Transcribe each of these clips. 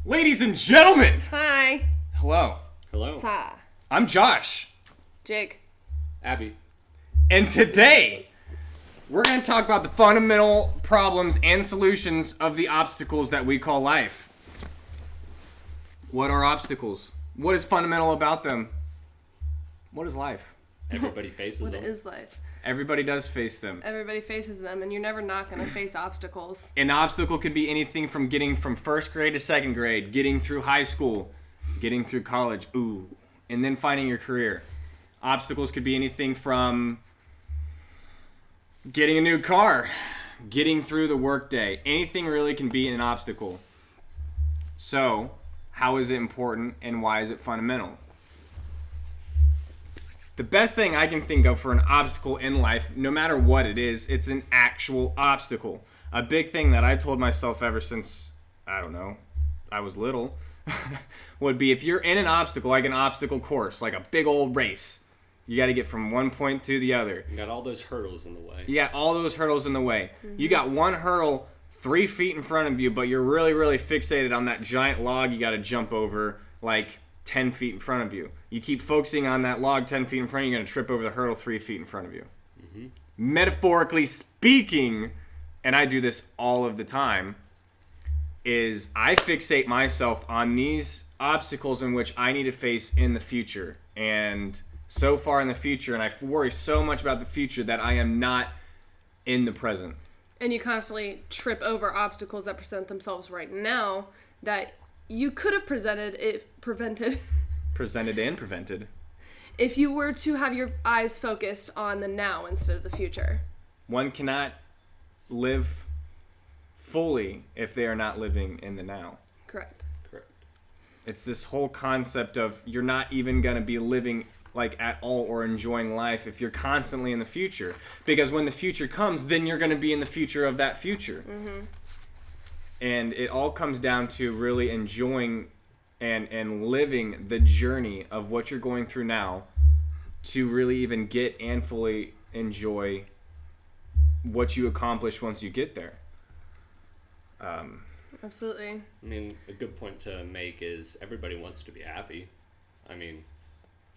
Ladies and gentlemen, Hi. hello. Hello. Ta. I'm Josh, Jake. Abby. and today we're going to talk about the fundamental problems and solutions of the obstacles that we call life. What are obstacles? What is fundamental about them? What is life? Everybody faces What them. is life? Everybody does face them. Everybody faces them, and you're never not going to face obstacles. An obstacle could be anything from getting from first grade to second grade, getting through high school, getting through college, and then finding your career. Obstacles could be anything from getting a new car, getting through the workday. Anything really can be an obstacle. So, how is it important and why is it fundamental? The best thing I can think of for an obstacle in life, no matter what it is, it's an actual obstacle. A big thing that I told myself ever since, I don't know, I was little, would be if you're in an obstacle, like an obstacle course, like a big old race, you got to get from one point to the other. You got all those hurdles in the way. You got all those hurdles in the way. You got one hurdle 3 feet in front of you, but you're really, really fixated on that giant log you got to jump over like 10 feet in front of you. You keep focusing on that log 10 feet in front of you, you're going to trip over the hurdle 3 feet in front of you. Metaphorically speaking, and I do this all of the time, is I fixate myself on these obstacles in which I need to face in the future. And so far in the future, and I worry so much about the future that I am not in the present. And you constantly trip over obstacles that present themselves right now that you could have prevented Presented and prevented. if you were to have your eyes focused on the now instead of the future. One cannot live fully if they are not living in the now. Correct. Correct. It's this whole concept of you're not even going to be living like at all or enjoying life if you're constantly in the future. Because when the future comes, then you're going to be in the future of that future. And it all comes down to really enjoying and living the journey of what you're going through now to really even get and fully enjoy what you accomplish once you get there. Absolutely. I mean, a good point to make is everybody wants to be happy. I mean,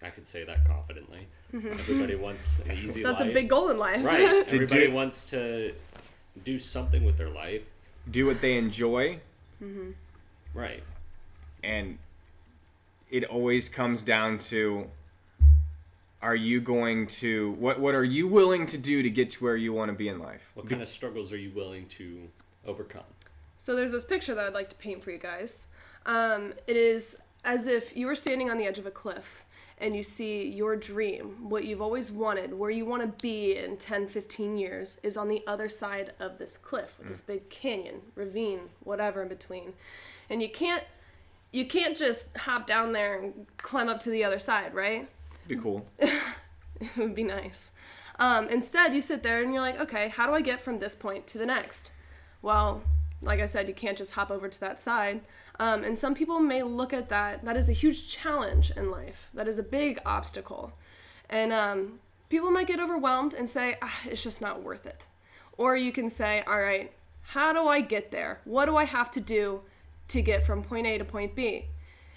I could say that confidently. Everybody wants an easy life. That's a big goal in life. Right. To Everybody do- wants to do something with their life. Do what they enjoy, Right. and it always comes down to, are you going to, what are you willing to do to get to where you want to be in life? What kind of struggles are you willing to overcome? So there's this picture that I'd like to paint for you guys. It is as if you were standing on the edge of a cliff and you see your dream, what you've always wanted, where you want to be in 10, 15 years is on the other side of this cliff with this big canyon, ravine, whatever in between. And you can't just hop down there and climb up to the other side, right? Be cool. It would be nice. Instead, you sit there and you're like, okay, how do I get from this point to the next? Well, like I said, you can't just hop over to that side. And some people may look at that. That is a huge challenge in life. That is a big obstacle. And people might get overwhelmed and say, it's just not worth it. Or you can say, all right, how do I get there? What do I have to do to get from point A to point B?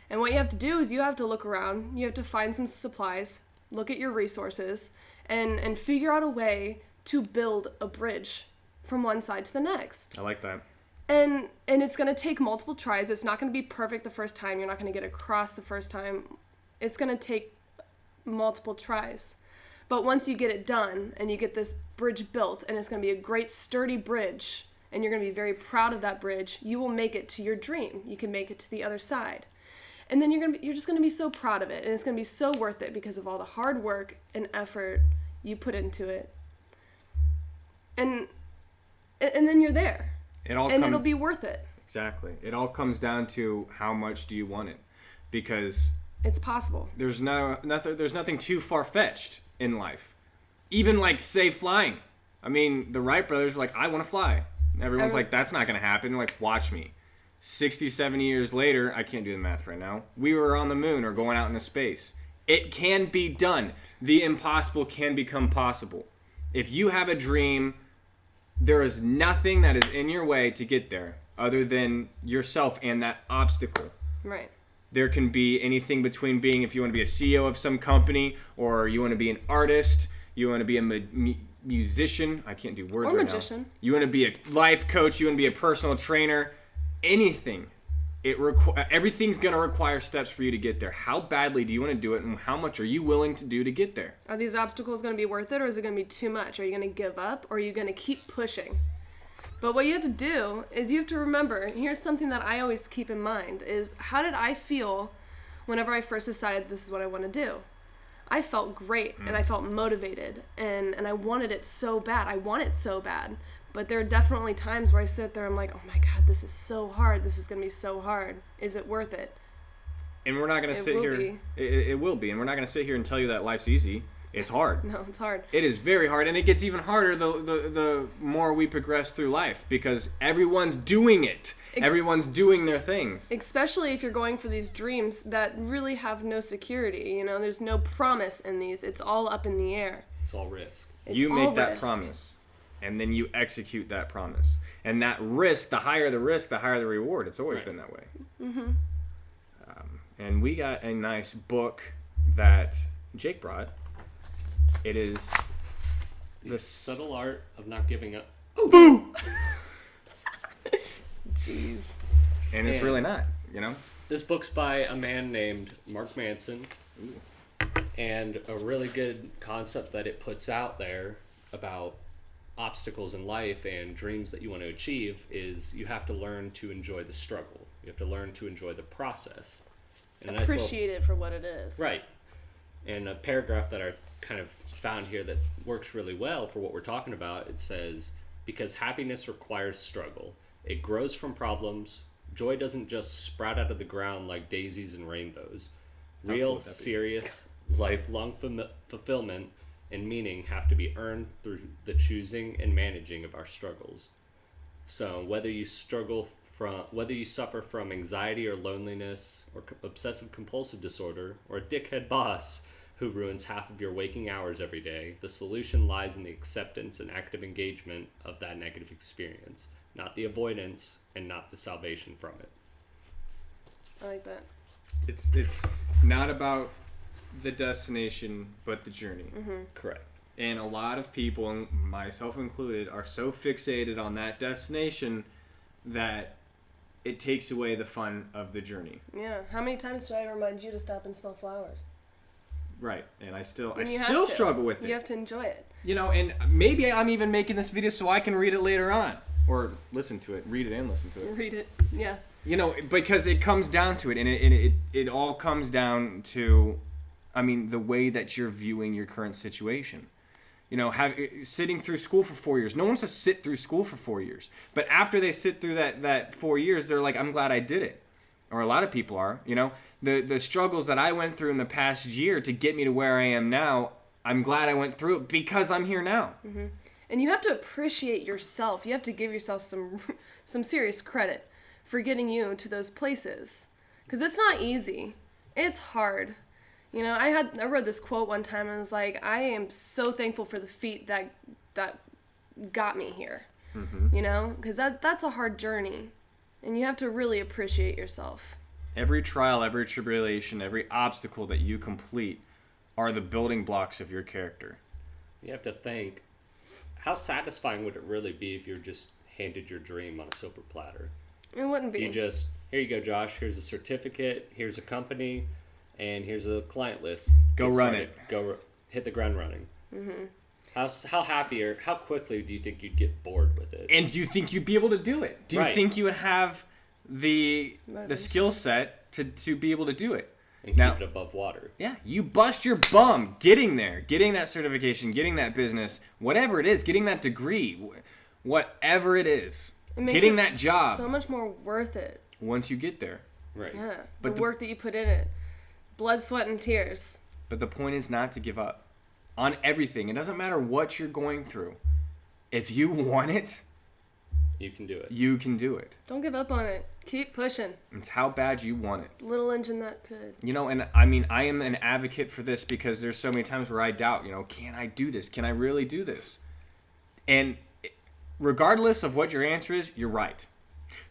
And what you have to do is you have to look around. You have to find some supplies, look at your resources, and figure out a way to build a bridge from one side to the next. I like that. And it's going to take multiple tries. It's not going to be perfect the first time. You're not going to get across the first time. It's going to take multiple tries. But once you get it done and you get this bridge built and it's going to be a great sturdy bridge and you're going to be very proud of that bridge, you will make it to your dream. You can make it to the other side. And then you're just going to be so proud of it, and it's going to be so worth it because of all the hard work and effort you put into it. And then you're there. It'll be worth it. Exactly. It all comes down to how much do you want it, because It's possible. there's nothing too far-fetched in life. Even like say flying. I mean, the Wright brothers were like, I want to fly. Everyone's like, that's not going to happen. Like, watch me. 60, 70 years later, I can't do the math right now, we were on the moon or going out into space. It can be done. The impossible can become possible. If you have a dream, there is nothing that is in your way to get there. other than yourself and that obstacle. Right. There can be anything between being, if you want to be a CEO of some company, or you want to be an artist, you want to be a musician. I can't do words Or right magician. now. You want to be a life coach. You want to be a personal trainer. Anything. Everything's going to require steps for you to get there. How badly do you want to do it, and how much are you willing to do to get there? Are these obstacles going to be worth it, or is it going to be too much? Are you going to give up, or are you going to keep pushing? But what you have to do is you have to remember, here's something that I always keep in mind, is how did I feel whenever I first decided this is what I want to do? I felt great, and I felt motivated, and I wanted it so bad. I want it so bad. But there are definitely times where I sit there, I'm like, oh my God, this is so hard. This is going to be so hard. Is it worth it? And we're not going to sit here. Be. It will be. And we're not going to sit here and tell you that life's easy. It's hard. No, it's hard. It is very hard. And it gets even harder the more we progress through life, because everyone's doing it. Everyone's doing their things. Especially if you're going for these dreams that really have no security. You know, there's no promise in these. It's all up in the air. It's all risk. You make that promise. And then you execute that promise. And that risk, the higher the risk, the higher the reward. It's always been that way. Mm-hmm. And we got a nice book that Jake brought. It is The Subtle Art of Not Giving Up. Boo! Jeez. And it's really not, you know? This book's by a man named Mark Manson. Ooh. And a really good concept that it puts out there about obstacles in life and dreams that you want to achieve is you have to learn to enjoy the struggle. You have to learn to enjoy the process. And appreciate it for what it is. Right. And a paragraph that I kind of found here that works really well for what we're talking about, it says, because happiness requires struggle. It grows from problems. Joy doesn't just sprout out of the ground like daisies and rainbows. Real, serious, lifelong fulfillment and meaning have to be earned through the choosing and managing of our struggles. So whether you suffer from anxiety or loneliness or obsessive compulsive disorder or a dickhead boss who ruins half of your waking hours every day, the solution lies in the acceptance and active engagement of that negative experience, not the avoidance and not the salvation from it. I like that. It's not about the destination, but the journey. Mm-hmm. Correct. And a lot of people, and myself included, are so fixated on that destination that it takes away the fun of the journey. Yeah. How many times do I remind you to stop and smell flowers? Right. And I still And struggle with it. You have to enjoy it. You know, and maybe I'm even making this video so I can read it later on. Or listen to it. Read it and listen to it. Read it. Yeah. You know, because it comes down to it. And it all comes down to, I mean, the way that you're viewing your current situation. You know, sitting through school for 4 years. No one wants to sit through school for 4 years. But after they sit through that 4 years, they're like, I'm glad I did it. Or a lot of people are. You know, the struggles that I went through in the past year to get me to where I am now, I'm glad I went through it because I'm here now. Mm-hmm. And you have to appreciate yourself. You have to give yourself some serious credit for getting you to those places. Because it's not easy. It's hard. You know, I read this quote one time and I was like, I am so thankful for the feet that got me here. Mm-hmm. You know, because that's a hard journey. And you have to really appreciate yourself. Every trial, every tribulation, every obstacle that you complete are the building blocks of your character. You have to think, how satisfying would it really be if you were just handed your dream on a silver platter? It wouldn't be. Here you go, Josh, here's a certificate, here's a company, and here's a client list. Go run it. Go hit the ground running. Mm-hmm. How happy or how quickly do you think you'd get bored with it? And do you think you'd be able to do it? Do you think you would have the skill set to be able to do it? And keep it above water. Yeah, you bust your bum getting there, getting that certification, getting that business, whatever it is, getting that degree, whatever it is, getting that job. So much more worth it once you get there. Right. Yeah, the work that you put in it, blood, sweat, and tears. But the point is not to give up on everything. It doesn't matter what you're going through. If you want it, you can do it. You can do it. Don't give up on it. Keep pushing. It's how bad you want it. Little engine that could. You know, and I mean, I am an advocate for this because there's so many times where I doubt, you know, can I do this? Can I really do this? And regardless of what your answer is, you're right.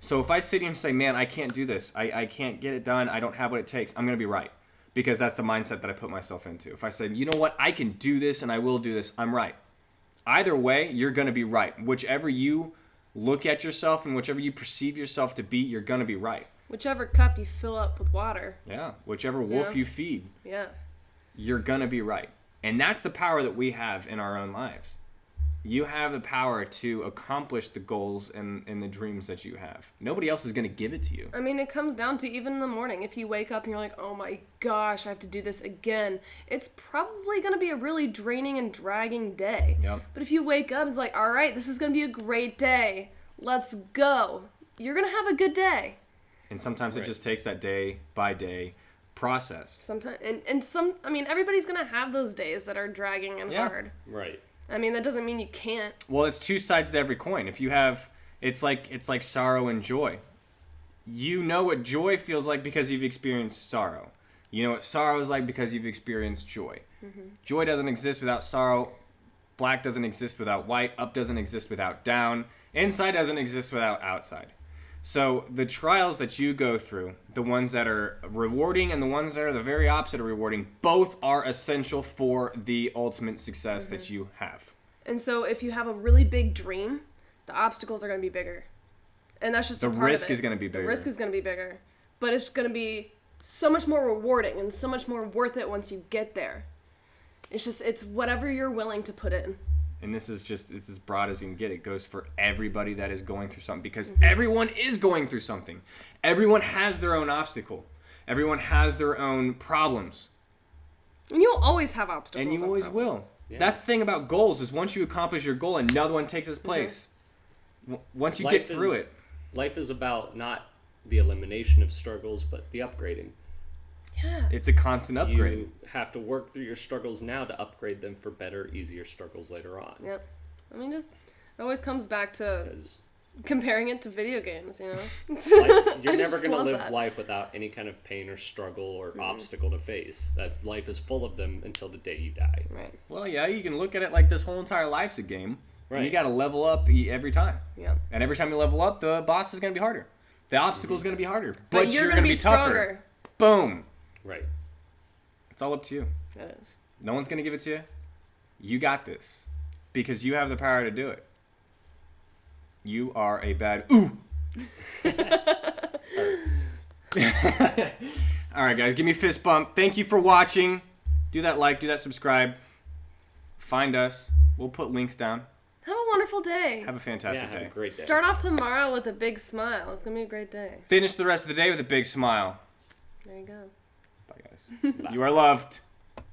So if I sit here and say, man, I can't do this, I can't get it done, I don't have what it takes, I'm going to be right. Because that's the mindset that I put myself into. If I say, you know what, I can do this and I will do this, I'm right. Either way, you're going to be right. Whichever you look at yourself and whichever you perceive yourself to be, you're going to be right. Whichever cup you fill up with water. Yeah. Whichever wolf Yeah. you feed, Yeah. you're going to be right. And that's the power that we have in our own lives. You have the power to accomplish the goals and the dreams that you have. Nobody else is going to give it to you. I mean, it comes down to even in the morning. If you wake up and you're like, oh my gosh, I have to do this again, it's probably going to be a really draining and dragging day. Yep. But if you wake up, it's like, all right, this is going to be a great day. Let's go. You're going to have a good day. And sometimes Right. it just takes that day by day process. Sometimes, I mean, everybody's going to have those days that are dragging and Yeah. hard. Right. I mean, that doesn't mean you can't. Well, it's two sides to every coin. If you have, it's like sorrow and joy. You know what joy feels like because you've experienced sorrow. You know what sorrow is like because you've experienced joy. Joy doesn't exist without sorrow. Black doesn't exist without white. Up doesn't exist without down. Inside doesn't exist without outside. So the trials that you go through, the ones that are rewarding and the ones that are the very opposite of rewarding, both are essential for the ultimate success that you have. And so if you have a really big dream, the obstacles are going to be bigger. And that's just The a part risk of it. is gonna be bigger. The risk is going to be bigger. But it's going to be so much more rewarding and so much more worth it once you get there. It's whatever you're willing to put in. And this is as broad as you can get. It goes for everybody that is going through something because everyone is going through something. Everyone has their own obstacle. Everyone has their own problems. And you'll always have obstacles. And you and always problems. will. Yeah. That's the thing about goals is once you accomplish your goal, another one takes its place. Once you get through it. Life is about not the elimination of struggles, but the upgrading. Yeah. It's a constant upgrade. You have to work through your struggles now to upgrade them for better, easier struggles later on. Yep. I mean, it always comes back to 'Cause comparing it to video games, you know? life, you're I never just going to love live that. life without any kind of pain or struggle or obstacle to face. That life is full of them until the day you die. Right. Well, yeah, you can look at it like this whole entire life's a game. And you Right. got to level up every time. Yep. And every time you level up, the boss is going to be harder. The obstacle is going to be harder. But you're going going to be tougher. stronger. Boom. Right. It's all up to you. That is. No one's going to give it to you. You got this. Because you have the power to do it. You are a bad... Ooh! All right, guys. Give me a fist bump. Thank you for watching. Do that like. Do that subscribe. Find us. We'll put links down. Have a wonderful day. Have a fantastic Have day. a great day. Start off tomorrow with a big smile. It's going to be a great day. Finish the rest of the day with a big smile. There you go. Bye, guys. You are loved.